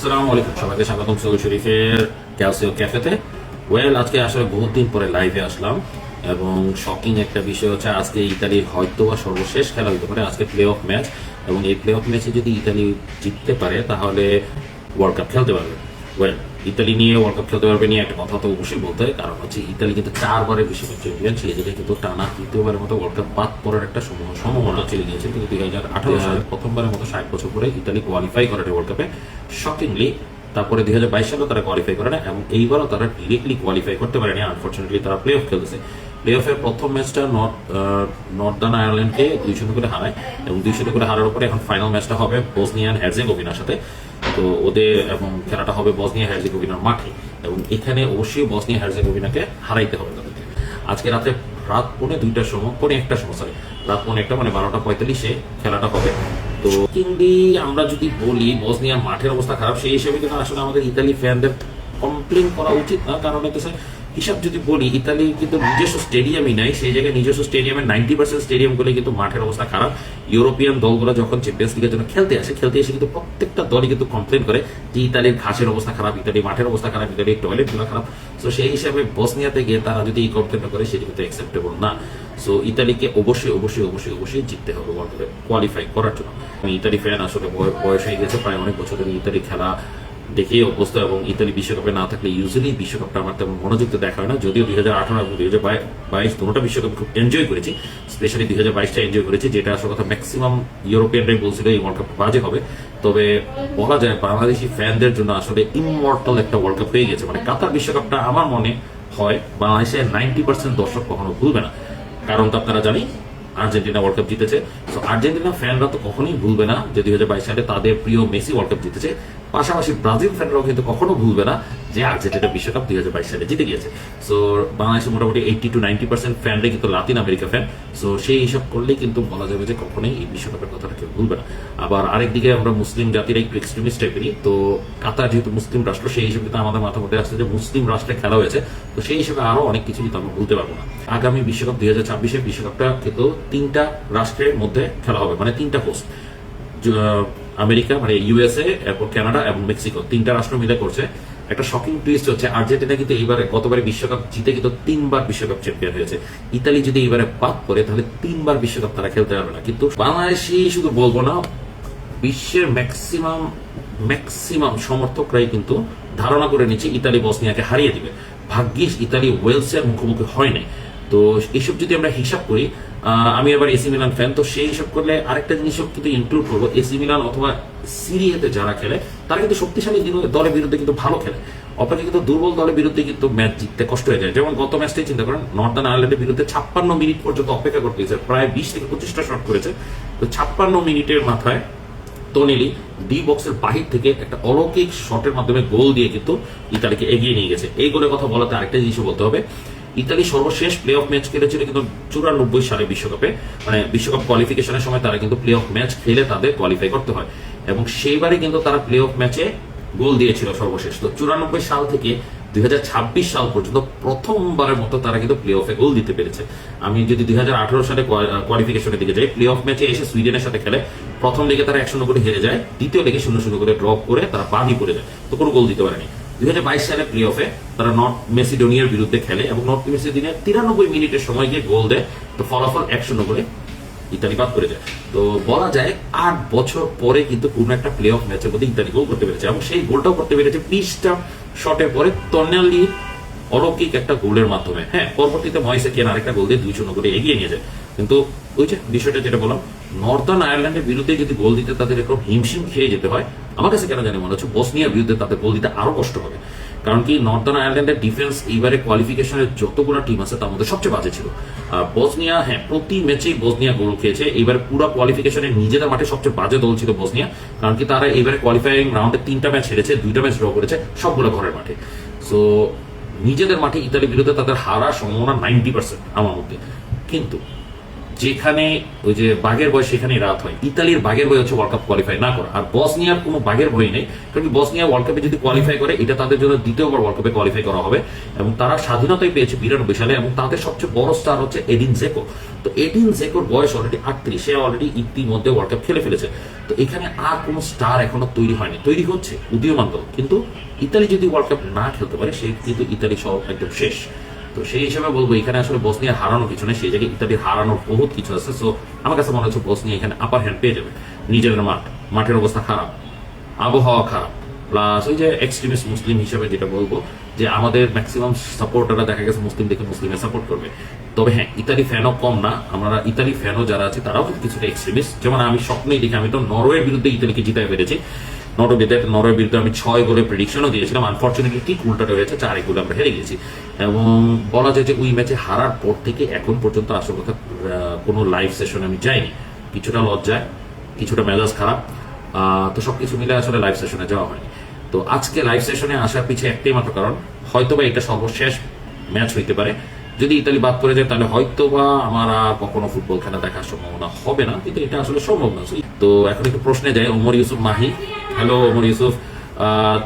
আসসালামু আলাইকুম, সবাইকে স্বাগতম সৌদি শরীফের ক্যালসিও ক্যাফেতে। আজকে আসলে বহুত দিন পরে লাইভে আসলাম এবং শকিং একটা বিষয় হচ্ছে আজকে ইতালির হয়তো বা সর্বশেষ খেলা হতে পারে, আজকে প্লে অফ ম্যাচ। এবং এই প্লে অফ ম্যাচে যদি ইতালি জিততে পারে তাহলে ওয়ার্ল্ড কাপ খেলতে পারবে। ইতালি নিয়ে ওয়ার্ল্ড কাপ খেলতে পারবে নিয়ে একটা কথা তো অবশ্যই বলতে হয়, কারণ হচ্ছে ইতালি কিন্তু 4 বারের বিশ্বকাপ চ্যাম্পিয়ন ছিল, যেটা কিন্তু টানা 3য়বারের মতো ওয়ার্ল্ড কাপ বাদ পড়ার একটা সম্ভাবনা চলে গিয়েছে। কিন্তু 2018 সালে প্রথমবারের মতো 60 বছর পরে ইতালি কোয়ালিফাই করে ওয়ার্ল্ড কাপে শকিংলি। তারপরে 2022 সালেও তারা কোয়ালিফাই করে না এবং এইবারও তারা ডিরেক্টলি কোয়ালিফাই করতে পারেনি। আনফর্চুনেটলি তারা প্লে অফ খেলতেছে। প্লে অফের প্রথম ম্যাচটা নর্দার্ন আয়ারল্যান্ডকে 2-0 করে হারায় এবং 2-0 করে হারার উপরে এখন ফাইনাল ম্যাচটা হবে বসনিয়ান হার্জেগোভিনার সাথে। তো ওদের এবং খেলাটা হবে বসনিয়া হার্জেগোভিনার মাঠে এবং এখানে অবশ্যই বসনিয়া হার্জেগোভিনাকে হারাইতে হবে তাদেরকে। আজকে রাত 1:45টার সময় রাত 1:45 মানে 12:45-এ খেলাটা হবে। তো কিংডি আমরা যদি বলি বসনিয়ার মাঠের অবস্থা খারাপ, সেই হিসেবে কিন্তু আসলে আমাদের ইতালি ফ্যানদের কমপ্লেন করা উচিত না, কারণ হচ্ছে হিসাব যদি বলি ইতালি কিন্তু নিজস্ব স্টেডিয়ামই নাই, সেই জায়গায় নিজস্ব স্টেডিয়ামের 90% স্টেডিয়ামগুলো কিন্তু মাঠের অবস্থা খারাপ। ইউরোপিয়ান দলগুলো যখন চ্যাম্পিয়ন্স লিগের জন্য খেলতে এসে কিন্তু প্রত্যেকটা দলই কিন্তু কমপ্লেন করে যে ইতালির ঘাসের অবস্থা খারাপ, ইতালির মাঠের অবস্থা খারাপ, ইতালির টয়লেটগুলো খারাপ। সো সেই হিসাবে বসনিয়াতে গিয়ে তারা যদি এই কমপ্লেনটা করে সেটা কিন্তু অ্যাকসেপ্টেবল না। সো ইতালিকে অবশ্যই জিততে হবে ওয়ার্ল্ড কাপে কোয়ালিফাই করার জন্য। ইতালি ফ্যান আসলে বয়স হয়ে গেছে, প্রায় অনেক বছর ধরে ইতালি খেলা দেখে অভ্যস্ত এবং ইতালি বিশ্বকাপে না থাকলে ইউজুয়ালি বিশ্বকাপটা আমার তেমন মনোযোগ দেখা হয় না। যদিও 2018 এবং 2022 দুটোটা বিশ্বকাপ খুব এনজয় করেছি, স্পেশালি 2022টা এনজয় করেছি, যেটা আসলে কথা ম্যাক্সিমাম ইউরোপিয়ানরাই বলছিল এই ওয়ার্ল্ড কাপ বাজে হবে। তবে বলা যায় বাংলাদেশি ফ্যানদের জন্য আসলে ইমমর্টাল একটা ওয়ার্ল্ড কাপ হয়ে গেছে। মানে কাতার বিশ্বকাপটা আমার মনে হয় বাংলাদেশের 90% দর্শক কখনো ভুলবে না, কারণ তো আপনারা জানি আর্জেন্টিনা ওয়ার্ল্ড কাপ জিতেছে। তো আর্জেন্টিনা ফ্যানরা তো কখনোই ভুলবে না যে 2022 সালে তাদের প্রিয় মেসি ওয়ার্ল্ড কাপ জিতেছে। পাশাপাশি ব্রাজিল ফ্যানরাও কিন্তু কখনো ভুলবে না যে আর্জেন্টিনা বিশ্বকাপ 2022 সালে জিতে গিয়েছে। সো বাংলাদেশের মোটামুটি 80-90% ফ্যানরাই কিন্তু লাতিন আমেরিকা ফ্যান। সো সেই হিসাব করলেই কিন্তু বলা যাবে যে কখনোই এই বিশ্বকাপের কথাটা কেউ ভুলবে না। আবার আরেকদিকে আমরা মুসলিম জাতির একটু এক্সট্রিমিস্ট টাইপেরই, তো কাতার যেহেতু মুসলিম রাষ্ট্র সেই হিসেবে কিন্তু আমাদের মাথা মধ্যে আসছে যে মুসলিম রাষ্ট্রে খেলা হয়েছে, তো সেই হিসেবে আরো অনেক কিছু কিন্তু আমরা ভুলতে পারবো না। আগামী বিশ্বকাপ 2026-এর বিশ্বকাপটা কিন্তু 3টা রাষ্ট্রের মধ্যে খেলা হবে, মানে 3টা হোস্ট, আমেরিকা মানে ইউএসএ, এরপর কানাডা এবং মেক্সিকো, 3টা রাষ্ট্র মিলে করছে। একটা শকিং টুইস্ট হচ্ছে আর্জেন্টিনা কিন্তু গতবারে বিশ্বকাপ জিতে কিন্তু 3বার বিশ্বকাপ চ্যাম্পিয়ন হয়েছে। ইতালি যদি এবারে বাদ করে তাহলে 3বার বিশ্বকাপ তারা খেলতে পারবে না। কিন্তু বাংলাদেশি শুধু বলবো না, বিশ্বের ম্যাক্সিমাম সমর্থকরাই কিন্তু ধারণা করে নিচ্ছে ইতালি বসনিয়াকে হারিয়ে দিবে। ভাগ্যিস ইতালি ওয়েলসের মুখোমুখি হয় নাই। তো এইসব যদি আমরা হিসাব করি, আমি আবার এসি মিলান ফ্যান, তো সেই হিসাব করলে আরেকটা জিনিসও কিন্তু ইনক্লুড করবো, এসি মিলান অথবা সিরিয়াতে যারা খেলে তারা কিন্তু শক্তিশালী দলের বিরুদ্ধে কিন্তু ভালো খেলে, অপেক্ষাকৃত দুর্বল দলের বিরুদ্ধে কিন্তু ম্যাচ জিততে কষ্ট হয়ে যায়। যেমন গত ম্যাচটাই চিন্তা করেন, নর্দার্ন আয়ারল্যান্ডের বিরুদ্ধে 56 মিনিট পর্যন্ত অপেক্ষা করতে হয়েছে, প্রায় 20-25টা শট করেছে। তো 56 মিনিটের মাথায় তোনেলি ডি বক্সের বাহির থেকে একটা অলৌকিক শটের মাধ্যমে গোল দিয়ে কিন্তু ইতালিকে এগিয়ে নিয়ে গেছে। এই গোলের কথা বলাতে আরেকটা জিনিস বলতে হবে, ইতালি সর্বশেষ প্লে অফ ম্যাচ খেলেছিল কিন্তু 94 সালে বিশ্বকাপে, মানে বিশ্বকাপ কোয়ালিফিকেশনের সময় তারা কিন্তু প্লে অফ ম্যাচ খেলে তাদের কোয়ালিফাই করতে হয় এবং সেইবারই কিন্তু তারা প্লে অফ ম্যাচে গোল দিয়েছিল সর্বশেষ। তো 94 সাল থেকে 2026 সাল পর্যন্ত প্রথমবারের মতো তারা কিন্তু প্লে অফে গোল দিতে পেরেছে। আমি যদি 2018 সালে কোয়ালিফিকেশনের দিকে যাই, প্লে অফ ম্যাচে এসে সুইডেনের সাথে খেলে, প্রথম লিগে তারা 1-0 করে হেরে যায়, দ্বিতীয় লিগে 0-0 করে ড্রপ করে তারা বাদই পড়ে যায়, তো কোনো গোল দিতে পারেনি। 2022 সালে প্লে অফে তারা নর্থ মেসিডোনিয়ার বিরুদ্ধে খেলে এবং নর্থ মেসিডোনিয়া 93 মিনিটের সময় গিয়ে গোল দেয়, তো ফলাফল 1-0 করে ইতালি বাদ করে যায়। তো বলা যায় 8 বছর পরে কিন্তু কোন একটা প্লে অফ ম্যাচের মধ্যে ইতালি গোল করতে পেরেছে এবং সেই গোলটাও করতে পেরেছে 20টা শটের পরে তন্নালি অলৌকিক একটা গোলের মাধ্যমে। হ্যাঁ, পরবর্তীতে ময়েসে কেন আরেকটা গোল দিয়ে 2-0 করে এগিয়ে নিয়ে যায়। কিন্তু ওই যে বিষয়টা যেটা বললাম, নর্দার্ন আয়ারল্যান্ডের বিরুদ্ধে যদি গোল দিতে তাদের একটু হিমশিম খেয়ে যেতে হয়, আমার কাছে কেন জানি মনে হচ্ছে বসনিয়ার বিরুদ্ধে তাদের গোল দিতে আরো কষ্ট হবে। কারণ কি, নর্দার্ন আয়ারল্যান্ডের ডিফেন্স এইবারে কোয়ালিফিকেশনের যতগুলো টিম আছে তার মধ্যে সবচেয়ে বাজে ছিল। বসনিয়া, হ্যাঁ, প্রতি ম্যাচেই বসনিয়া গোল খেয়েছে। এবার পুরো কোয়ালিফিকেশনে নিজেদের মাঠে সবচেয়ে বাজে দল ছিল বসনিয়া, কারণ কি তারা এবারে কোয়ালিফাইং রাউন্ডে 3টা ম্যাচ হেরেছে, 2টা ম্যাচ ড্র করেছে, সবগুলো ঘরের মাঠে। সো নিজেদের মাঠে ইতালির বিরুদ্ধে তাদের হারার সম্ভাবনা 90% আমার মধ্যে। কিন্তু যেখানে ওই যে বাঘের বয় সেখানেই রাত হয়। ইতালির বাঘের বয় হচ্ছে ওয়ার্ল্ড কাপ কোয়ালিফাই না করা, আর বসনিয়ার কোনো বাঘের বই নেই, কারণ বসনিয়া ওয়ার্ল্ড কাপে যদি কোয়ালিফাই করে এটা তাদের জন্য দ্বিতীয়বার ওয়ার্ল্ড কাপে কোয়ালিফাই করা হবে, এবং তারা স্বাধীনতাই পেয়েছে 92 সালে, এবং তাদের সবচেয়ে বড় স্টার হচ্ছে এডিন জেকো। তো এডিন জেকোর বয়স অলরেডি 38, সে অলরেডি ইতিমধ্যে ওয়ার্ল্ড কাপ খেলে ফেলেছে। তো এখানে আর কোনো স্টার এখনো তৈরি হয়নি, তৈরি হচ্ছে উদীয়মান দল, কিন্তু ইতালি যদি ওয়ার্ল্ড কাপ না খেলতে পারে সে কিন্তু ইতালি সব একদম শেষ। তো সেই হিসাবে বলবো এখানে আসলে বসনিয়া হারানোর কিছু নেই, সেই জায়গায় ইতালি হারানোর বহুত কিছু আছে। সো আমার কাছে মনে হচ্ছে বসনিয়া এখানে আপার হ্যান্ড পেয়ে যাবে। নিজের মাঠের অবস্থা খারাপ, আবহাওয়া খারাপ, প্লাস ওই যে এক্সট্রিমিস্ট মুসলিম হিসেবে যেটা বলবো যে আমাদের ম্যাক্সিমাম সাপোর্টাররা দেখা গেছে মুসলিম দেখে মুসলিমের সাপোর্ট করবে। তবে হ্যাঁ, ইতালি ফ্যানও কম না, আমরা ইতালি ফ্যানও যারা আছে তারাও কিন্তু কিছুটা এক্সট্রিমিস্ট। যেমন আমি স্বপ্নেই দেখি, আমি তো নরওয়ের বিরুদ্ধে ইতালিকে জিতায় পেরেছি, নরওয়ের বিরুদ্ধে আমি 6 গোলের প্রেডিকশনও দিয়েছিলাম। আনফর্চুনেটলি ঠিক উল্টাটা হয়েছে, 4 গোলে আমরা হেরে গেছি। এবং বলা যায় যে ওই ম্যাচে হারার পর থেকে এখন পর্যন্ত আসল কথা কোনো লাইভ সেশনে আমি যাইনি, কিছুটা লজ্জায়, কিছুটা মেজাজ খারাপ, তো সবকিছু মিলে আসলে লাইভ সেশনে যাওয়া হয়নি। তো আজকে লাইভ সেশনে আসার পিছিয়ে একটাই মাত্র কারণ, হয়তোবা এটা সর্বশেষ ম্যাচ হইতে পারে। যদি ইতালি বাদ করে যায় তাহলে হয়তোবা আমার আর কখনো ফুটবল খেলা দেখার সম্ভাবনা হবে না, কিন্তু এটা আসলে সম্ভব না। তো এখন একটু প্রশ্নে যায় Omar Yusuf Mahi. Hello Omar Yusuf,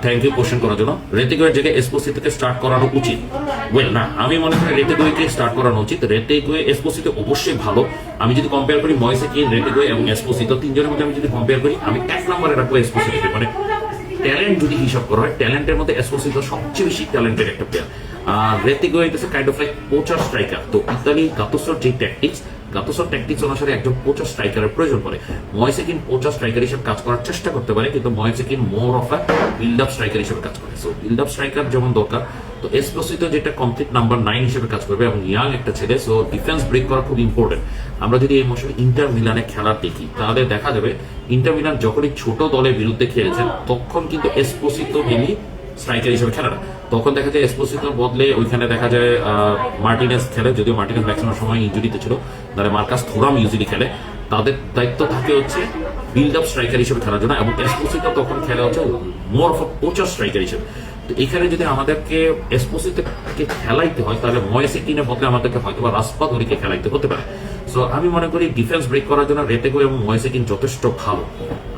thank you question করার জন্য। রেতিগোয়ের জায়গায় এসপোসিতোকে স্টার্ট করানো উচিত? ওয়েল না, আমি মনে করি রেতিগোয়েকে স্টার্ট করানো উচিত। রেতিগোয়ে এসপোসিতো অবশ্যই ভালো। আমি যদি কম্পেয়ার করি ময়েসে কিন, রেতিগোয়ে এবং এসপোসিতো তিনজনের মধ্যে আমি যদি কম্পেয়ার করি, আমি 1 নম্বরে রাখবো এসপোসিতোকে। মানে ট্যালেন্ট যদি হিসাব করা হয়, ট্যালেন্টের মধ্যে এসপোসিতো সবচেয়ে বেশি ট্যালেন্টেড একটা প্লেয়ার, আর Retegui is kind of like poacher striker. তো ইতালি গাতুসোর যে ট্যাকটিক্স অনুসারে একজন পোচার স্ট্রাইকারের প্রয়োজন পড়ে। ময়েসে কিন পোচার স্ট্রাইকার হিসেবে কাজ করার চেষ্টা করতে পারে, কিন্তু ময়েসে কিন more of a build up striker হিসেবে কাজ করে। সো বিল্ড আপ স্ট্রাইকার যেমন দরকার, তো এসপোসিতো যেটা কমপ্লিট নাম্বার 9 হিসেবে কাজ করবে, এবং ইয়াং একটা ছেলে, সো ডিফেন্স ব্রেক করা খুব ইম্পর্টেন্ট। আমরা যদি এই মৌসুমে ইন্টার মিলানে খেলা দেখি তাহলে দেখা যাবে ইন্টার মিলান যখনই ছোট দলের বিরুদ্ধে খেলেছেন তখন কিন্তু এসপোসিতো মেনলি স্ট্রাইকার হিসেবে খেলে না। তখন দেখা যায় এসপোসিতোর বদলে ওইখানে দেখা যায় মার্টিনেজ খেলে, যদিও মার্টিনেজ ম্যাক্সিমাম সময় ইনজুরিতে ছিল, তাহলে মার্কাস থুরাম ইউজুয়ালি খেলে। তাদের দায়িত্ব থাকে হচ্ছে বিল্ড আপ স্ট্রাইকার হিসেবে খেলার জন্য, এবং এসপোসিতো তখন খেলা হচ্ছে মোর অফ পোচার স্ট্রাইকার হিসেবে। তো এখানে যদি আমাদেরকে এসপোসিতোকে খেলাইতে হয় তাহলে ময়েসে কিনের বদলে আমাদেরকে হয়তো বা রাসপাদোরিকে খেলাইতে হতে পারে। সো আমি মনে করি ডিফেন্স ব্রেক করার জন্য রেতেগো এবং ময়েসে কিন যথেষ্ট ভালো।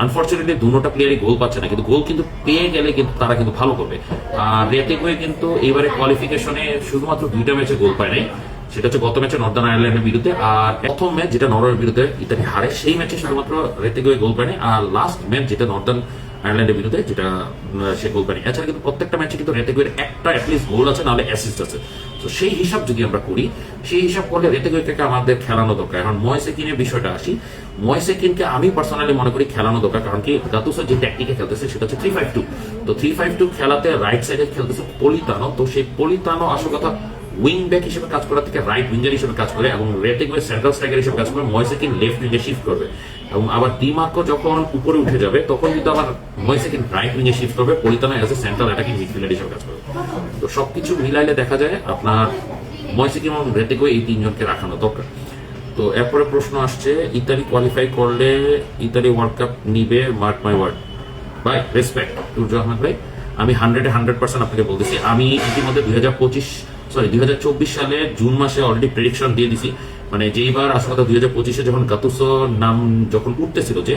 আনফর্চুনেটলি দুটোটা প্লেয়ারই গোল পাচ্ছে না, কিন্তু গোল কিন্তু পেয়ে গেলে কিন্তু তারা কিন্তু ভালো করবে। আর রেতেগোয়ে কিন্তু এবারে কোয়ালিফিকেশনে শুধুমাত্র 2টা ম্যাচে গোল পায় নাই, সেটা হচ্ছে গত ম্যাচে নর্দার্ন আয়ারল্যান্ডের বিরুদ্ধে, আর প্রথম ম্যাচ যেটা নরওয়ের বিরুদ্ধে ইতালি হারে সেই ম্যাচে শুধুমাত্র রেতেগোয়ে গোল পায়নি, আর লাস্ট ম্যাচ যেটা নর্দার্ন আয়ারল্যান্ডের বিরুদ্ধে যেটা সে গোল পায়নি। এছাড়া কিন্তু প্রত্যেকটা ম্যাচে কিন্তু রেতেগোয়ের একটা অ্যাটলিস্ট গোল আছে, নাহলে অ্যাসিস্ট আছে। তো সেই হিসাব যদি আমরা করি, সেই হিসাব করলে রেতেগোয়েকে আমাদের খেলানো দরকার। এখন ময়েসে কিনের বিষয়টা আসি, ময়েসে কিনকে আমি পার্সোনালি মনে করি খেলানো দরকার, কারণ কি গাতুসো যে ট্যাকটিকে খেলতেছে সেটা হচ্ছে 3-5-2। তো 3-5-2 খেলাতে রাইট সাইডে খেলতেছে পলিতানো, তো সেই পলিতানো আসল কথা উইং ব্যাক হিসেবে কাজ করার থেকে রাইট উইঙ্গার হিসেবে কাজ করে, এবং রেতেগোয়ে সেন্ট্রাল স্ট্রাইকার হিসেবে কাজ করে, ময়েসে কিন লেফট উইঙ্গে শিফট করবে, এবং আবার ডিমার্কো যখন উপরে উঠে যাবে তখন কিন্তু আবার ময়েসে কিন রাইট উইঙ্গে শিফট করবে, Politano as a central attacking midfielder হিসেবে কাজ করবে। তো সবকিছু মিলাইলে দেখা যায় আপনার ময়েসে কিন এবং রেতেগোয়ে এই তিনজনকে রাখানো দরকার। তো এরপরে প্রশ্ন আসছে, ইতালি কোয়ালিফাই করলে ইতালি ওয়ার্ল্ড কাপ নিবে, মার্ক মাই ওয়ার্ড। ভাই রেসপেক্ট টুরজু আহমেদ ভাই, আমি 100% আপনাকে বলতেছি। আমি ইতিমধ্যে 2024 সালে জুন মাসে অলরেডি প্রেডিকশন দিয়ে দিছি। মানে যেইবার আসলে 2025-এ যখন গাতুসো নাম যখন উঠতেছিল যে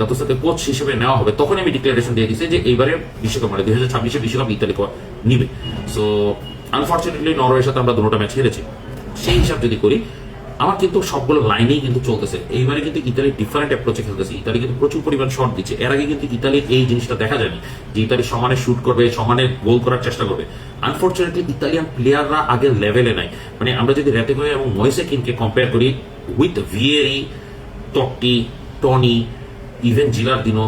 গাতুসোকে কোচ হিসেবে নেওয়া হবে, তখন আমি ডিক্লারেশন দিয়ে দিছি যে এইবারে বিশ্বকাপ মানে 2026-এ বিশ্বকাপ ইতালি নিবে। সো আনফর্চুনেটলি নরওয়ের সাথে আমরা দুটো ম্যাচ হেরেছি। সেই হিসাব যদি করি, আমার কিন্তু সবগুলো লাইনেই কিন্তু চলতেছে। এইবারে কিন্তু ইতালি ডিফারেন্ট অ্যাপ্রোচে খেলতেছে, ইতালি কিন্তু প্রচুর পরিমাণ শট দিচ্ছে। এর আগে কিন্তু ইতালির এই জিনিসটা দেখা যায়নি যে ইতালি সমানে শুট করবে, সমানে গোল করার চেষ্টা করবে। আনফর্চুনেটলি ইতালিয়ান প্লেয়াররা আগের লেভেলে নাই। মানে আমরা যদি রেতেগোয়ে এবং ময়েসে কিনকে কম্পেয়ার করি with Vieri, Totti, Toni, even Gilardino,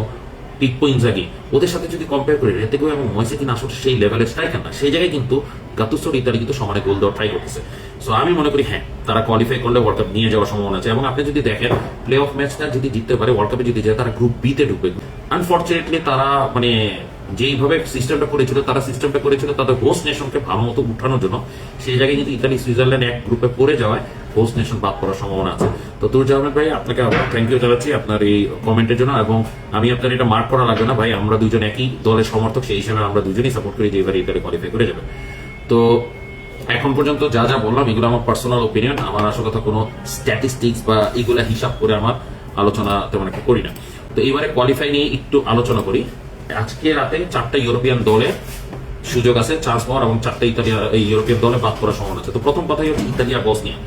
Pippo Inzaghi, ওদের সাথে যদি কম্পেয়ার করি, রেতেগোয়ে এবং ময়েসে কিন আসলে সেই লেভেলের স্ট্রাইকার না। সেই জায়গায় কিন্তু গাতুসোর ইতালি কিন্তু সমানে গোল দেওয়ার ট্রাই করতেছে। সো আমি মনে করি হ্যাঁ, তারা কোয়ালিফাই করলে ওয়ার্ল্ড কাপ নিয়ে যাওয়ার সম্ভাবনা আছে। এবং আপনি যদি দেখেন প্লে অফ ম্যাচটা যদি জিততে পারে, ওয়ার্ল্ড কাপে যদি যায়, তারা গ্রুপ বিতে ঢুকবে। আনফর্চুনেটলি তারা মানে যেইভাবে সিস্টেমটা করেছিল তাদের হোস্ট নেশনকে ভালো মতো উঠানোর জন্য, সেই জায়গায় কিন্তু ইতালি সুইজারল্যান্ড এক গ্রুপে পড়ে যাওয়ায় হোস্ট নেশন বাদ পড়ার সম্ভাবনা আছে। তো তুরজু আহমেদ ভাই, আপনাকে থ্যাংক ইউ জানাচ্ছি আপনার এই কমেন্টের জন্য। এবং আমি আপনার এটা মার্ক করা লাগবে না ভাই, আমরা দুজন একই দলের সমর্থক, সেই হিসেবে আমরা দুজনই সাপোর্ট করি যে এবারে ইতালি কোয়ালিফাই করে যাবে। তো এখন পর্যন্ত যা যা বললাম এগুলো আমার পার্সোনাল ওপিনিয়ন, আমার আসল কথা কোনো স্ট্যাটিস্টিক্স বা এগুলা হিসাব করে আমার আলোচনা তেমন একটা করি না। তো এবারে কোয়ালিফাই নিয়ে একটু আলোচনা করি। আজকে রাতে 4টা ইউরোপিয়ান দলে সুযোগ আছে চান্স পাওয়ার, এবং 4টা ইউরোপিয়ান দলে বাদ করার সম্ভাবনা আছে। তো প্রথম কথাই হচ্ছে ইতালিয়া বসনিয়া।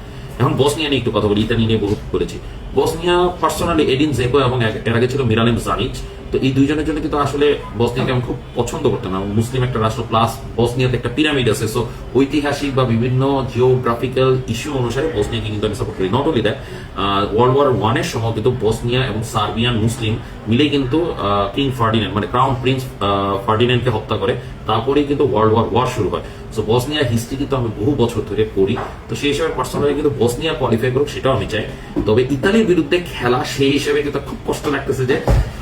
এখন বসনিয়া নিয়ে একটু কথা বলি, ইতালি নিয়ে বহুত বলেছি। বসনিয়া পার্সোনালি এডিন জেকো এবং এর আগে ছিল মিরালিম জানিচ, তো এই দুইজনের জন্য কিন্তু আসলে বসনিয়াকে আমি খুব পছন্দ করতাম না। মুসলিম একটা রাষ্ট্র, প্লাস বসনিয়াতে একটা পিরামিড আছে, সো ঐতিহাসিক বা বিভিন্ন জিওগ্রাফিক্যাল ইস্যু অনুসারে বসনিয়াকে কিন্তু আমি সাপোর্ট করি। Not only that, world war ওয়ানের সময় কিন্তু বসনিয়া এবং সার্বিয়ান মুসলিম মিলে কিন্তু কিং ফার্ডিন্যান্ড মানে ক্রাউন প্রিন্স ফার্ডিন্যান্ডকে হত্যা করে, তারপরেই কিন্তু ওয়ার্ল্ড ওয়ার শুরু হয়। সো বসনিয়া হিস্ট্রি কিন্তু আমি বহু বছর ধরে পড়ি, তো সেই হিসাবে পার্সোনালি কিন্তু বসনিয়া কোয়ালিফাই করুক সেটাও আমি চাই। তবে ইতালির বিরুদ্ধে খেলা সেই হিসেবে কিন্তু খুব কষ্ট লাগতেছে যে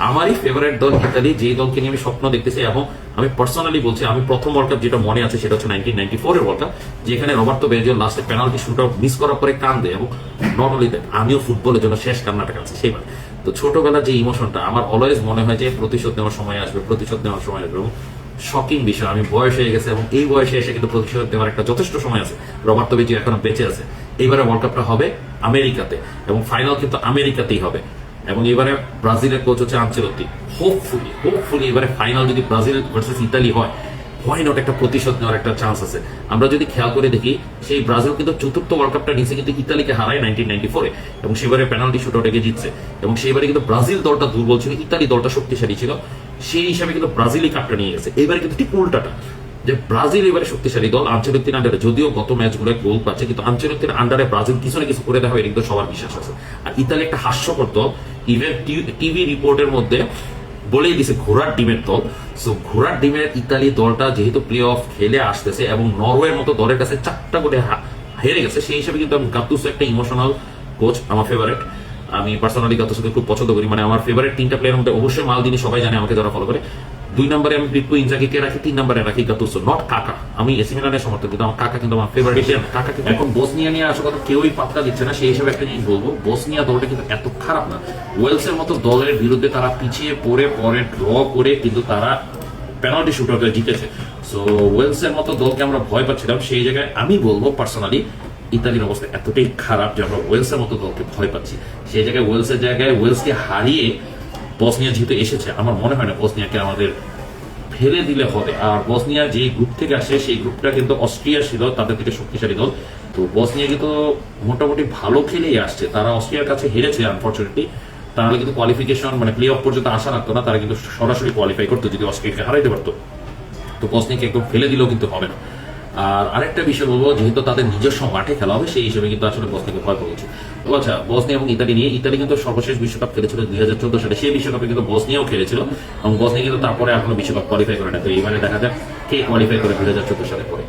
আমারই ফেভারিট দল ইতালি, যেই দলকে নিয়ে আমি স্বপ্ন দেখতেছি। এবং আমি পার্সোনালি বলছি, আমি প্রথম ওয়ার্ল্ড কাপ যেটা মনে আছে সেটা হচ্ছে 1994 এর ওয়ার্ল্ড কাপ, যেখানে রবার্তো বেজিও লাস্টে পেনাল্টি শুট আউট মিস করার পরে কান্দে, এবং নট অনলি দ্যাট, আমিও ফুটবলের জন্য শেষ কান্নাটা কাঁদছি সেইবার। তো ছোটবেলার যে ইমোশনটা আমার অলওয়েজ মনে হয় যে প্রতিশোধ নেওয়ার সময় আসবে, প্রতিশোধ নেওয়ার সময় আসবে। এবং শকিং বিষয়, আমি বয়স হয়ে গেছে এবং এই বয়সে এসে কিন্তু প্রতিশোধ দেওয়ার একটা যথেষ্ট সময় আছে। রবার্তো বেজিও এখনো বেঁচে আছে। এইবারে ওয়ার্ল্ড কাপটা হবে আমেরিকাতে, এবং ফাইনাল কিন্তু আমেরিকাতেই হবে। এবং এবারে ব্রাজিলের কোচ হচ্ছে আনচেলত্তি। হোপফুলি এবারে ফাইনাল যদি ব্রাজিল ভার্সেস ইতালি হয়, হোয়াই নট একটা প্রতিশোধ নেওয়ার একটা চান্স আছে। আমরা যদি খেয়াল করে দেখি, সেই ব্রাজিল কিন্তু চতুর্থ ওয়ার্ল্ড কাপটা নিচে কিন্তু ইতালিকে হারায় 1994-এ, এবং সেবারে পেনাল্টি শুট আউটে জিতছে। এবং সেবারে কিন্তু ব্রাজিল দলটা দুর্বল ছিল, ইতালি দলটা শক্তিশালী ছিল, সেই হিসাবে কিন্তু ব্রাজিলই কাপটা নিয়ে গেছে। এবারে কিন্তু ঠিক উল্টাটা, যে ব্রাজিল এবারে শক্তিশালী দল আনচেলত্তির আন্ডারে, যদিও গত ম্যাচগুলো গোল পাচ্ছে, কিন্তু আনচেলত্তির আন্ডারে ব্রাজিল কিছু না কিছু করে দেওয়া হয়, এটা সবার বিশ্বাস আছে। আর ইতালি একটা হাস্যকর দল, ইভেন টিভি রিপোর্টের মধ্যে বলেই দিছে ঘোড়ার ডিমের দল। সো ঘোড়ার ডিমের ইতালি দলটা যেহেতু প্লে অফ খেলে আসতেছে এবং নরওয়ের মতো দলের কাছে 4টা করে হেরে গেছে, সেই হিসাবে কিন্তু গাতুসো একটা ইমোশনাল কোচ, আমার ফেভারিট। আমি পার্সোনালি গাতুসোকে খুব পছন্দ করি, মানে আমার ফেভারিট 3টা প্লেয়ারের মধ্যে অবশ্যই মালদিনি, সবাই জানে আমাকে যারা ফলো করে। 2 নম্বরে আমি পিপ্পো ইনজাগিকে রাখি, 3 নম্বরে রাখি গাতুসো, নট কাকা। আমি এসি মিলানের সমর্থক, কিন্তু আমার কাকা কিন্তু আমার ফেভারিট। কাকা কিন্তু এখন বসনিয়া নিয়ে আসলে কথা কেউই পাত্তা দিচ্ছে না, সেই হিসাবে একটা জিনিস বলবো, বসনিয়া দলটা কিন্তু এত খারাপ না। ওয়েলসের মতো দলের বিরুদ্ধে তারা পিছিয়ে পরে ড্র করে কিন্তু তারা পেনাল্টি শুট আউটে জিতেছে। সো ওয়েলসের মতো দলকে আমরা ভয় পাচ্ছিলাম, সেই জায়গায় আমি বলবো পার্সোনালি ইতালির অবস্থা এতটাই খারাপ যে আমরা ওয়েলসের মতো দলকে ভয় পাচ্ছি। সেই জায়গায় ওয়েলসের জায়গায় ওয়েলসকে হারিয়ে বসনিয়া যেহেতু এসেছে, আমার মনে হয় না বসনিয়াকে আমাদের ফেলে দিলে হবে। আর বসনিয়া যে গ্রুপ থেকে আসে, সেই গ্রুপটা কিন্তু অস্ট্রিয়া ছিল তাদের থেকে শক্তিশালী দল। তো বসনিয়া কিন্তু মোটামুটি ভালো খেলেই আসছে, তারা অস্ট্রিয়ার কাছে হেরেছে আনফর্চুনেটলি। তাহলে কিন্তু কোয়ালিফিকেশন মানে প্লে অফ পর্যন্ত আসা লাগতো না, তারা কিন্তু সরাসরি কোয়ালিফাই করতো যদি অস্ট্রিয়াকে হারাইতে পারতো। তো বসনিয়াকে একদম ফেলে দিলেও কিন্তু হবে না। আর আরেকটা বিষয় বলবো, যেহেতু তাদের নিজস্ব মাঠে খেলা হবে, সেই হিসেবে কিন্তু আসলে বসনিয়াকে ভয় পাওয়া উচিত। তো আচ্ছা, বসনিয়া এবং ইতালি নিয়ে, ইতালি কিন্তু সর্বশেষ বিশ্বকাপ খেলেছিল 2014 সালে, সেই বিশ্বকাপে কিন্তু বসনিয়াও খেলেছিল, এবং বসনিয়া কিন্তু তারপরে এখনো বিশ্বকাপ কোয়ালিফাই করে না। তো এইবারে দেখা যাক কে কোয়ালিফাই করে 2014 সালে পরে।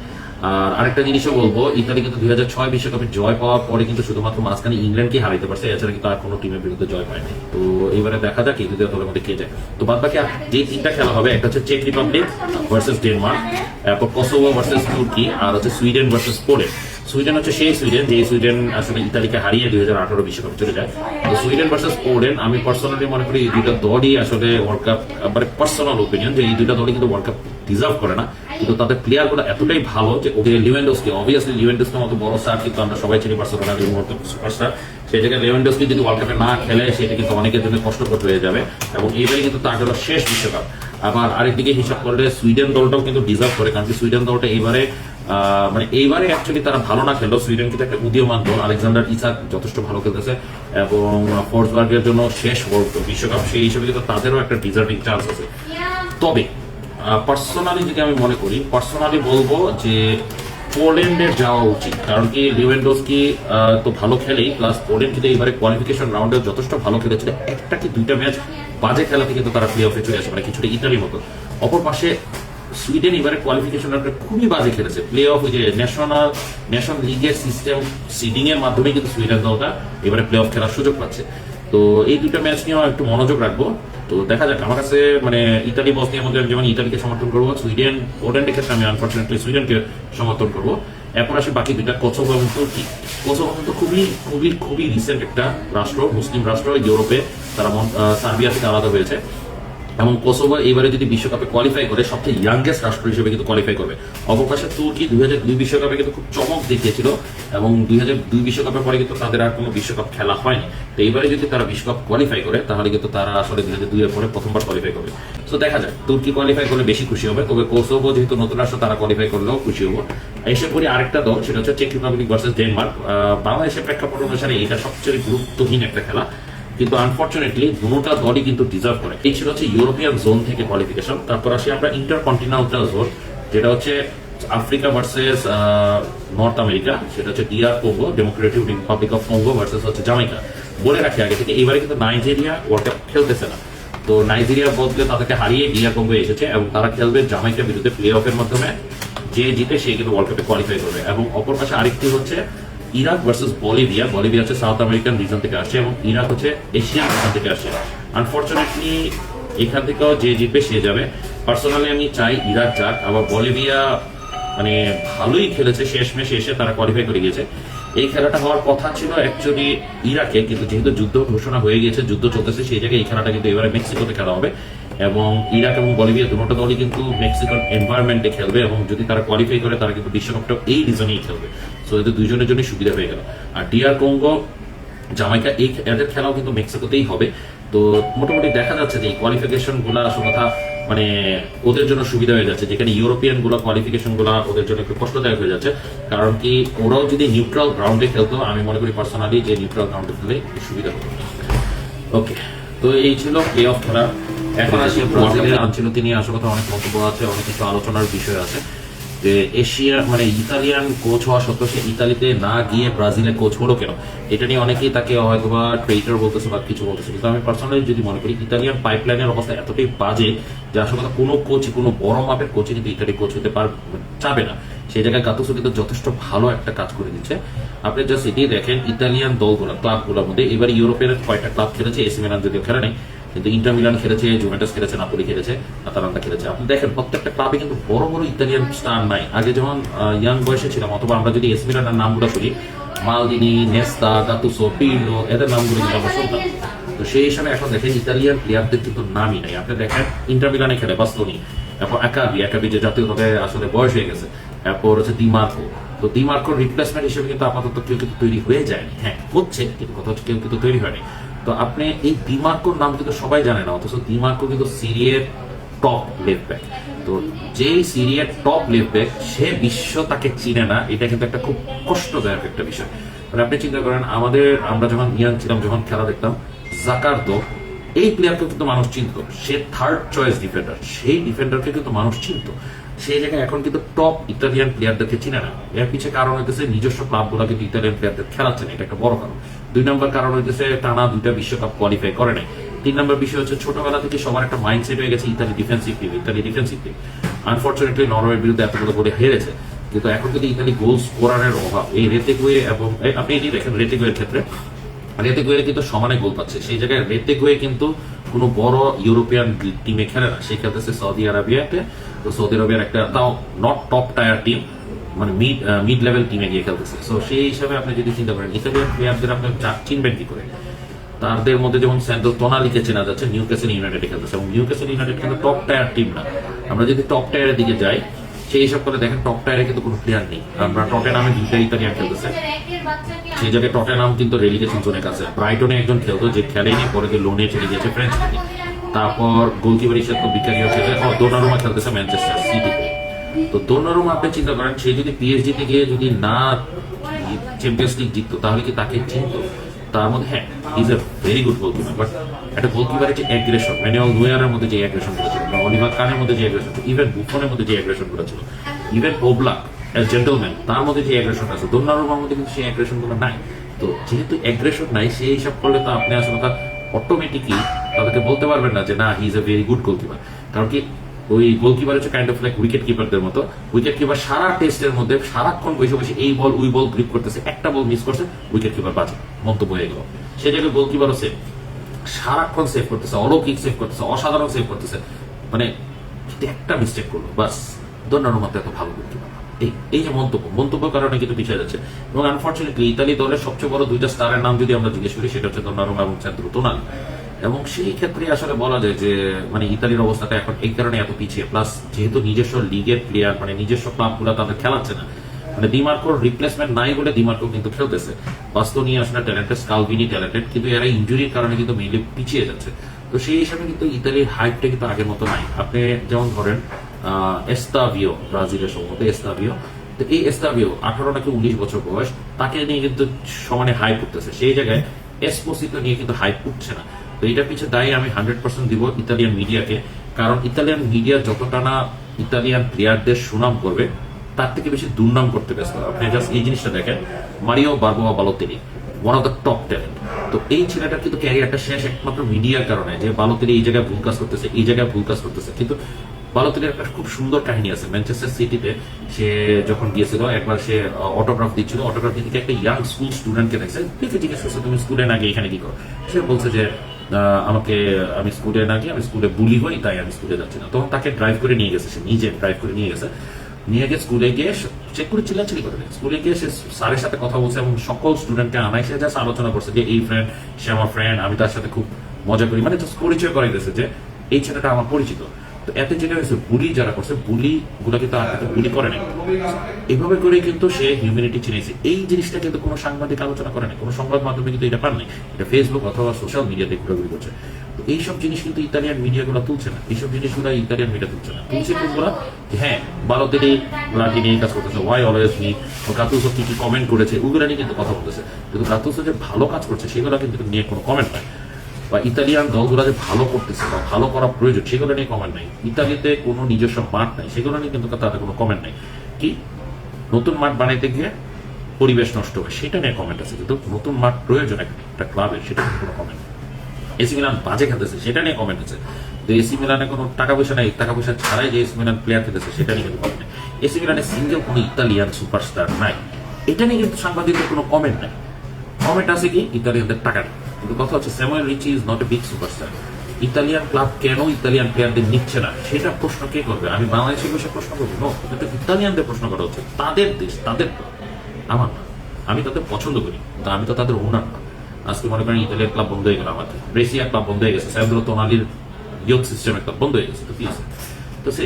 আর আরেকটা জিনিসও বলবো, ইতালি কিন্তু 2006 বিশ্বকাপে জয় পাওয়ার পরে কিন্তু শুধুমাত্র মাঝখানে ইংল্যান্ডকে হারাইতে পারছে, এছাড়া কিন্তু আর কোনো টিমের বিরুদ্ধে জয় পায়নি। তো এবারে দেখা যাক এই দুটো দলের মধ্যে কে যায়। তো বাদ বাকি যে 3টা খেলা হবে, একটা হচ্ছে চেক রিপাবলিক ভার্সেস ডেনমার্ক, তারপর কসোভো ভার্সেস তুর্কি, আর হচ্ছে সুইডেন ভার্সেস পোল্যান্ড। সুইডেন হচ্ছে সেই সুইডেন যে সুইডেন আসলে ইতালিকে হারিয়ে 2018 বিশ্বকাপে চলে যায়। তো সুইডেন ভার্সেস পোল্যান্ড, আমি পার্সোনালি মনে করি এই দুইটা দলই আসলে ওয়ার্ল্ড কাপ, মানে পার্সোনাল ওপিনিয়ন, যে এই দুইটা দলই কিন্তু ওয়ার্ল্ড কাপ ডিজার্ভ করে না, কিন্তু তাদের প্লেয়ার গুলো এতটাই ভালো যে ওকে লিভেন্ডোস্কি, অবভিয়াসলি লিভেন্ডোস্কির মতো বড় স্টার কিন্তু আমরা সবাই চিনি, বার্সেলোনার এই মুহূর্তে সুপারস্টার। সেই জায়গায় লিভেন্ডোস্কি যদি ওয়ার্ল্ড কাপে না খেলে, সেটা কিন্তু অনেকের জন্য কষ্টকর হয়ে যাবে, এবং এইবারে কিন্তু তার হলো শেষ বিশ্বকাপ। আবার আরেকদিকে হিসাব করলে সুইডেন দলটাও কিন্তু ডিজার্ভ করে, কারণ কি সুইডেন দলটা এইবারে মানে এইবারে অ্যাকচুয়ালি তারা ভালো না খেললো, সুইডেন কিন্তু একটা উদীয়মান দল, আলেকজান্ডার ইসাক যথেষ্ট ভালো খেলতেছে, এবং ফোর্সবার্গের জন্য শেষ বিশ্বকাপ, সেই হিসেবে কিন্তু তাদেরও একটা ডিজার্ভিং চান্স আছে। তবে পার্সোনালি যদি আমি মনে করি, পার্সোনালি বলবো যে পোল্যান্ডের যাওয়া উচিত, কারণ কি লিভেন্ডোস্কি তো ভালো খেলেই, প্লাস পোল্যান্ড কিন্তু এবারে কোয়ালিফিকেশন রাউন্ডে যথেষ্ট ভালো খেলেছিল, একটা কি 2টা ম্যাচ বাজে খেলাতে কিন্তু তারা প্লে অফে চলে আসে, মানে কিছুটা ইতালির মতো। অপর পাশে সুইডেন এবারে কোয়ালিফিকেশন রাউন্ডে খুবই বাজে খেলেছে, প্লে অফ যে ন্যাশনাল লিগের সিস্টেম সিডিং এর মাধ্যমে কিন্তু সুইডেন দলটা এবারে প্লে অফ খেলার সুযোগ পাচ্ছে। তো এই 2টা ম্যাচ নিয়েও একটু মনোযোগ রাখবো। তো দেখা যাক, আমার কাছে মানে ইতালি বসনিয়ার মধ্যে যেমন ইতালিকে সমর্থন করবো, সুইডেন পোল্যান্ডের ক্ষেত্রে আমি আনফর্চুনেটলি সুইডেনকে সমর্থন করবো। এরপর আসে বাকি 2টা, কসোভো এবং তুর্কি। কসোভো কিন্তু খুবই খুবই খুবই রিসেন্ট একটা রাষ্ট্র, মুসলিম রাষ্ট্র, ইউরোপে তারা সার্বিয়া থেকে আলাদা হয়েছে। এবং কোসোভো এবারে যদি বিশ্বকাপে কোয়ালিফাই করে সবচেয়ে ইয়াংগেস্ট রাষ্ট্র হিসেবে কিন্তু কোয়ালিফাই করবে। অপরপাশে তুর্কি 2002 বিশ্বকাপে কিন্তু খুব চমক দেখিয়েছিল এবং 2002 বিশ্বকাপের পরে কিন্তু তাদের আর কোনো বিশ্বকাপ খেলা হয়নি। তো এবারে যদি তারা বিশ্বকাপ কোয়ালিফাই করে তাহলে কিন্তু তারা আসলে 2002 এর পরে প্রথমবার কোয়ালিফাই করবে। তো দেখা যাক, তুর্কি কোয়ালিফাই করলে বেশি খুশি হবে, তবে কোসোভো যেহেতু নতুন রাষ্ট্র তারা কোয়ালিফাই করলেও খুশি হবো। এসে পড়ি আরেকটা দল, সেটা হচ্ছে চেক রিপাবলিক ভার্সেস ডেনমার্ক। বাংলাদেশের প্রেক্ষাপট অনুসারে এটা সবচেয়ে গুরুত্বহীন একটা খেলা, কিন্তু আনফরচুনেটলি দুটোটা দলই কিন্তু ডিজার্ভ করে। এই ছিল হচ্ছে ইউরোপিয়ান জোন থেকে কোয়ালিফিকেশন। তারপর আসি আমরা ইন্টারকন্টিনেন্টাল জোন, যেটা হচ্ছে আফ্রিকা ভার্সেস নর্থ আমেরিকা, সেটা হচ্ছে DR Congo, democratic republic of Congo versus হচ্ছে জামাইকা। বলে রাখি আগে থেকে, এবারে কিন্তু নাইজেরিয়া ওয়ার্ল্ড কাপ খেলতেছে না। তো নাইজেরিয়া বলতে তাদেরকে হারিয়ে ডিআর কঙ্গো এসেছে এবং তারা খেলবে জামাইকার বিরুদ্ধে প্লে অফের মাধ্যমে। যে জিতে সে কিন্তু ওয়ার্ল্ড কাপে কোয়ালিফাই করবে। এবং অপর পাশে আরেকটি হচ্ছে ইরাক ভার্সেস বলিভিয়া। বলিভিয়া হচ্ছে সাউথ আমেরিকান রিজন থেকে আসছে এবং ইরাক হচ্ছে এশিয়ান রিজন থেকে আসছে। আনফরচুনেটলি এখান থেকেও যে জিতবে সে যাবে। পার্সোনালি আমি চাই ইরাক যাক। আবার বলিভিয়া মানে ভালোই খেলেছে, শেষমেশ এসে তারা কোয়ালিফাই করে গিয়েছে। এই খেলাটা হওয়ার কথা ছিল অ্যাকচুয়ালি ইরাকে, কিন্তু যেহেতু যুদ্ধ ঘোষণা হয়ে গিয়েছে, যুদ্ধ চলতেছে, সেই জায়গায় এই খেলাটা কিন্তু এবারে মেক্সিকোতে খেলা হবে। এবং ইরাক এবং বলিভিয়া দুটো দলই কিন্তু মেক্সিকোর এনভায়রনমেন্টে খেলবে এবং যদি তারা কোয়ালিফাই করে তারা কিন্তু বিশ্বকাপটা এই রিজনেই খেলবে। সো এদের দুইজনের জন্য সুবিধা হয়ে গেল। আর ডিআর কঙ্গো জামাইকা এদের খেলাও কিন্তু মেক্সিকোতেই হবে। তো মোটামুটি দেখা যাচ্ছে যে এই কোয়ালিফিকেশন গুলা আসল কথা মানে ওদের জন্য সুবিধা হয়ে যাচ্ছে, যেখানে ইউরোপিয়ান গুলা কোয়ালিফিকেশন গুলা ওদের জন্য একটু কষ্টদায়ক হয়ে যাচ্ছে। কারণ কি ওরাও যদি নিউট্রাল গ্রাউন্ডে খেলতো, আমি মনে করি পার্সোনালি যে নিউট্রাল গ্রাউন্ডে খেললে সুবিধা হতো। ওকে, তো এই ছিল প্লে অফ খেলা। এখন আসি ব্রাজিলের আনচেলত্তি নিয়ে। আসলে অনেক মন্তব্য আছে, অনেক কিছু আলোচনার বিষয় আছে যে এশিয়া মানে ইতালিয়ান কোচ হওয়া সত্ত্বেও সে ইতালিতে না গিয়ে ব্রাজিলের কোচ হলো কেন। এটা নিয়ে অনেকেই তাকে হয়তোবা ট্রেইটার বলতেছে বা কিছু বলতেছে, কিন্তু আমি পার্সোনালি যদি মনে করি ইতালিয়ান পাইপলাইনের অবস্থা এতটাই বাজে যে আসলে কোনো কোচ, কোনো বড় মাপের কোচই কিন্তু ইতালি কোচ হতে চাবে না। সেই জায়গায় গাতুসো কিন্তু যথেষ্ট ভালো একটা কাজ করে দিচ্ছে। আপনি জাস্ট এটি দেখেন ইতালিয়ান দলগুলো, ক্লাবগুলোর মধ্যে এবার ইউরোপের কয়েকটা ক্লাব খেলেছে, এসি মিলান যদিও খেলে নেই, কিন্তু ইন্টার মিলান খেলেছে, জুভেন্টাস খেলেছে, নাপোলি খেলেছে, আতালান্তা খেলেছে। আপনি দেখেন প্রত্যেকটা ক্লাবে কিন্তু বড় বড় ইতালিয়ান স্টার নাই। আগে যেমন ইয়াং বয়সে ছিলাম, অথবা আমরা যদি এসি মিলানের নামগুলো শুনি, মালদিনি, নেস্তা, গাতুসো, পির্লো, এদের নামগুলো কিন্তু আমরা শুনতাম। তো সেই হিসাবে এখন দেখেন ইতালিয়ান প্লেয়ারদের কিন্তু নামই নাই। আপনি দেখেন ইন্টার মিলানে খেলে বাস্তনি, এখন একাবি যে জাতীয়ভাবে আসলে বয়স হয়ে গেছে, এরপর হচ্ছে দিমার্কো। তো দিমার্কোর রিপ্লেসমেন্ট হিসেবে কিন্তু আপাতত কেউ কিন্তু তৈরি হয়ে যায়নি। হ্যাঁ হচ্ছে, কিন্তু কথা হচ্ছে কেউ কিন্তু তৈরি হয়নি। তো আপনি এই দিমার্কোর নাম কিন্তু সবাই জানে না, অথচ দিমার্কো কিন্তু সিরিয়ার টপ লেফট ব্যাক। তো যেই সিরিয়ার টপ লেফট ব্যাক সে বিশ্ব তাকে চিনে না, এটা কিন্তু একটা খুব কষ্টদায়ক একটা বিষয়। মানে আপনি চিন্তা করেন আমরা যখন ইয়াং ছিলাম, যখন খেলা দেখতাম, জাকার্দো এই প্লেয়ারকে কিন্তু মানুষ চিনত, সে থার্ড চয়েস ডিফেন্ডার, সেই ডিফেন্ডারকে কিন্তু মানুষ চিনত। সেই জায়গায় এখন কিন্তু টপ ইতালিয়ান প্লেয়ারদেরকে চিনে না। এর পিছিয়ে কারণ হইতেছে নিজস্ব ক্লাবগুলো কিন্তু ইতালিয়ান প্লেয়ারদের খেলাচ্ছে না, এটা একটা বড় কারণ। 2 নম্বর কারণ হইতেছে টানা 2টা বিশ্বকাপ কোয়ালিফাই করে নাই। 3 নম্বর বিষয় হচ্ছে ছোটবেলা থেকে সবার একটা মাইন্ডসেট হয়ে গেছে ইতালি ডিফেন্সিভ টিম। আনফরচুনেটলি নরওয়ের বিরুদ্ধে এতগুলো করে হেরেছে, কিন্তু এখন কিন্তু ইতালি গোল স্কোরারের অভাব। এই রেতেগুয়ে এবং আপনি এটি দেখেন রেতেগুয়ের ক্ষেত্রে, রেতেগুয়ে কিন্তু সমানে গোল পাচ্ছে। সেই জায়গায় রেতেগুয়ে কিন্তু কোনো বড় ইউরোপিয়ান টিমে খেলে না, সে খেলতেছে সৌদি আরবিয়াতে। তো সৌদি আরবিয়ার একটা তাও নট টপ টায়ার টিম, মানে মিড লেভেল টিমে গিয়ে খেলতেছে। সো সেই হিসাবে আপনি যদি চিন্তা করেন ইতালিয়ান প্লেয়ারদের আপনি চিনবেন কি করে, তাদের মধ্যে যেমন স্যান্ডো টোনালিকে চেনা যাচ্ছে, নিউক্যাসল ইউনাইটেডে খেলতেছে এবং নিউক্যাসল ইউনাইটেড কিন্তু টপ টায়ার টিম না। আমরা যদি টপ টায়ারের দিকে যাই, সেই হিসাব করে দেখেন টপ টায়ারে কিন্তু কোনো প্লেয়ার নেই। আমরা টটেনহামে 2টা ইতালিয়ান খেলতেছে, সেই জায়গায় টটেনহাম কিন্তু রেলিগেশন জোনের কাছে। ব্রাইটনে একজন খেলতো যে খেলেনি, পরে লোনে চলে গেছে ফ্রেঞ্চ লিগে। তারপর গোলকিপার হিসেবে বিকারি হচ্ছে দোনারুমা খেলতেছে ম্যানচেস্টার সিটিতে। তো দোনারুমা আপনি চিন্তা করেন, সে যদি পিএসজিতে গিয়ে যদি না চ্যাম্পিয়ন্স লিগ জিততো তাহলে কি তাকে চিনতো? তার মধ্যে হ্যাঁ is a very good goalkeeper, but একটা গোলকিপারের যে অ্যাগ্রেশন, ম্যানুয়েল নোয়ারের মধ্যে যে অ্যাগ্রেশন গুলো ছিল, বা অলিভার কানের মধ্যে যে অ্যাগ্রেশন ছিল, ইভেন বুফনের মধ্যে যে অ্যাগ্রেশন গুলো ছিল, ইভেন ওবলাক অ্যাজ জেন্টলম্যান তার মধ্যে যে অ্যাগ্রেশন আছে, দোনারুমার মধ্যে কিন্তু সেই অ্যাগ্রেশন গুলো নাই। তো যেহেতু অ্যাগ্রেশন নাই, সেই হিসাব করলে তো আপনি আসলে অটোমেটিকলি তাদেরকে বলতে পারবেন না যে না he is a very good goalkeeper. কারণ কি ওই গোলকিপার হচ্ছে কাইন্ড অফ লাইক উইকেট কিপারদের মতো। উইকেট কিপার সারা টেস্টের মধ্যে সারাক্ষণ বসে বসে এই বল ওই বল গ্রিপ করতেছে, একটা বল মিস করছে, উইকেট কিপার বাজে মন্তব্য হয়ে গেল। সেই জায়গায় গোলকিপারও সেভ, সারাক্ষণ সেভ করতেছে, অলৌকিক সেভ করতেছে, অসাধারণ সেভ করতেছে, মানে একটা মিস্টেক করলো বাস দোনারুমা এত ভালো গোলকিপার। এই যে মন্তব্যের কারণে কিন্তু পিছিয়ে যাচ্ছে। এবং আনফরচুনেটলি ইতালি দলের সবচেয়ে বড় 2টা স্টারের নাম যদি আমরা জিজ্ঞেস করি, সেটা হচ্ছে দোনারুমা এবং সান্দ্রো টোনালি। এবং সেই ক্ষেত্রে আসলে বলা যায় যে মানে ইতালির অবস্থাটা এখন এই কারণে এত পিছিয়ে, প্লাস যেহেতু নিজস্ব লিগের প্লেয়ার মানে নিজস্ব ক্লাবগুলো তাদের খেলাচ্ছে না, মানে ডিমার্কোর রিপ্লেসমেন্ট নাই বলে ডিমার্কো কিন্তু খেলতেছে। বাস্তোনি আসলে ট্যালেন্টেড, স্কালভিনি ট্যালেন্টেড, কিন্তু এরা ইনজুরির কারণে কিন্তু মেইনলি পিছিয়ে যাচ্ছে। তো সেই হিসাবে কিন্তু ইতালির হাইটটা কিন্তু আগের মতো নাই। আপনি যেমন ধরেন এস্তাভিও, ব্রাজিলের সম্ভবত এস্তাভিও, তো এই এস্তাভিও 18 নাকি 19 বছর বয়স, তাকে নিয়ে কিন্তু সমানে হাইপ উঠতেছে, সেই জায়গায় এসপোসিতো নিয়ে কিন্তু হাইপ উঠছে না। তো এটার পিছিয়ে দায়ী আমি 100% দিব ইতালিয়ান মিডিয়াকে, কারণ ইতালিয়ান মিডিয়া যতটা না ইতালিয়ান প্লেয়ারদের সুনাম করবে তার থেকে বেশি দুর্নাম করতে ব্যস্ত। আপনি জাস্ট এই জিনিসটা দেখেন, Mario Barwuah Balotelli one of the top talent, তো এই ছেলেটার কিন্তু ক্যারিয়ারটা শেষ একমাত্র মিডিয়ার কারণে, যে বালোতেলি এই জায়গায় ভুল কাজ করতেছে, এই জায়গায় ভুল কাজ করতেছে। কিন্তু বালোতেলির একটা খুব সুন্দর কাহিনী আছে, ম্যানচেস্টার সিটিতে সে যখন গিয়েছিল একবার সে অটোগ্রাফ দিচ্ছিল, অটোগ্রাফ দিতে একটা ইয়াং স্কুল স্টুডেন্টকে দেখছে, ঠিক আছে জিজ্ঞেস করছে তুমি স্কুলে না গিয়ে এখানে কি করো, সে বলছে যে আমি স্কুলে না গিয়ে আমি স্কুলে বুলি হই তাই আমি স্কুলে যাচ্ছি না। তখন তাকে ড্রাইভ করে নিয়ে গেছে, সে নিজে ড্রাইভ করে নিয়ে গেছে, নিয়ে গিয়ে স্কুলে গিয়ে চেক করে চিল্লাচিল্লি করে, স্কুলে গিয়ে সে স্যারের সাথে কথা বলছে এবং সকল স্টুডেন্টকে আনায় সে জাস্ট আলোচনা করছে যে এই ফ্রেন্ড, সে আমার ফ্রেন্ড, আমি তার সাথে খুব মজা করি, মানে জাস্ট পরিচয় করাই দিয়েছে যে এই ছেলেটা আমার পরিচিত। তো এত যেটা হয়েছে বুলি যারা করছে, বুলি গুলা কিন্তু আর বুলি করে নাই, এইভাবে করে কিন্তু সে হিউম্যানিটি চিনেছে। এই জিনিসটা কিন্তু কোনো সাংবাদিক আলোচনা করে নাই, কোনো সংবাদ মাধ্যমে কিন্তু এটা পান নাই, এটা ফেসবুক অথবা সোশ্যাল মিডিয়াতে ঘোরাঘুরি করছে। তো এইসব জিনিস কিন্তু ইতালিয়ান মিডিয়াগুলো তুলছে না, এইসব জিনিসগুলো ইতালিয়ান মিডিয়া তুলছে না, তুলছে কোনগুলা, হ্যাঁ বালোতেলি লাকি নিয়ে কাজ করতেছে, ওয়াই অলওয়েজ মি, গাতুসো কি কি কমেন্ট করেছে ওগুলো নিয়ে কিন্তু কথা বলতেছে, কিন্তু গাতুসো যে ভালো কাজ করছে সেগুলো কিন্তু নিয়ে কোনো কমেন্ট নাই, বা ইতালিয়ান দলগুলো যে ভালো করতেছে বা ভালো করা প্রয়োজন সেগুলো নিয়ে কমেন্ট নাই, ইতালিতে কোনো নিজস্ব মাঠ নাই সেগুলো নিয়ে কিন্তু তাদের কোনো কমেন্ট নাই। কি নতুন মাঠ বানাইতে গিয়ে পরিবেশ নষ্ট হয় সেটা নিয়ে কমেন্ট আছে, কিন্তু নতুন মাঠ প্রয়োজন একটা ক্লাবের সেটা নিয়ে কোনো কমেন্ট। এসি মিলান বাজে খেলতেছে সেটা নিয়ে কমেন্ট আছে, তো এসি মিলানে কোনো টাকা পয়সা নাই, টাকা পয়সা ছাড়াই যে এসি মিলান প্লেয়ার খেলতেছে সেটা নিয়ে কিন্তু কমেন্ট নেই। এসি মিলানে সিঙ্গেল কোনো ইতালিয়ান সুপারস্টার নাই, এটা নিয়ে কিন্তু সাংবাদিকদের কোনো কমেন্ট নাই। কমেন্ট আছে কি ইতালিয়ানদের টাকা নেই, কিন্তু কথা হচ্ছে Samuel Richie is not a big superstar. Italian club কেন ইতালিয়ান প্লেয়ারদের নিচ্ছে না সেটা প্রশ্ন কে করবে? আমি বাংলাদেশে বসে প্রশ্ন করবো? নো, এটা ইতালিয়ানদের প্রশ্ন করা হচ্ছে, তাদের দেশ, তাদের ক্লাব, আমার না। আমি তাদের পছন্দ করি, কিন্তু আমি তো তাদের ওনার না। আজকে মনে করেন ইতালিয়ান ক্লাব বন্ধ হয়ে গেল, আমার ব্রেসিয়া ক্লাব বন্ধ হয়ে গেছে, স্যান্দ্রো তোনালির ইয়ুথ সিস্টেমের ক্লাব বন্ধ হয়ে গেছে, তো কি আছে? তো সে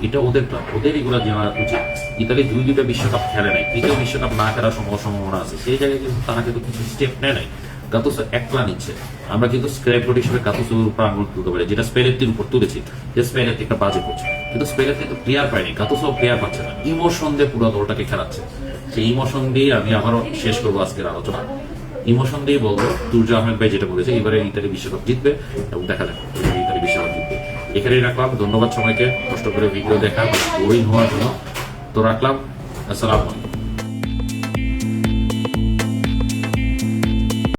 এটা ওদের ক্লাব, ওদের এগুলো জানা উচিত। ইতালি দুইটা বিশ্বকাপ খেলে নাই, তৃতীয় বিশ্বকাপ না খেলার সম্ভাবনা আছে, সেই জায়গায় কিন্তু তারা কিন্তু কিছু স্টেপ নেয় নাই। গাতুসো একলা নিচ্ছে, আমরা কিন্তু স্ক্র্যাপ রোড হিসেবে গাতুসোর উপর আঙুল তুলতে পারি, যেটা স্পেলেত্তির উপর তুলেছি, যে স্পেলেত্তি একটা বাজে করছে, কিন্তু স্পেলেত্তি তো প্লেয়ার পায়নি, গাতুসো প্লেয়ার পাচ্ছে না, ইমোশন দিয়ে পুরো দলটাকে খেলাচ্ছে। সেই ইমোশন দিয়ে আমি আবারও শেষ করবো আজকের আলোচনা। ইমোশন দিয়ে বলবো, তুর্য আহমেদ ভাই যেটা বলেছে, এবারে ইতালি বিশ্বকাপ জিতবে এবং দেখা যাবে ইতালি বিশ্বকাপ জিতবে। এখানেই রাখলাম, ধন্যবাদ সবাইকে কষ্ট করে ভিডিও দেখা বোরিং হওয়ার জন্য। তো রাখলাম, আসসালামু আলাইকুম।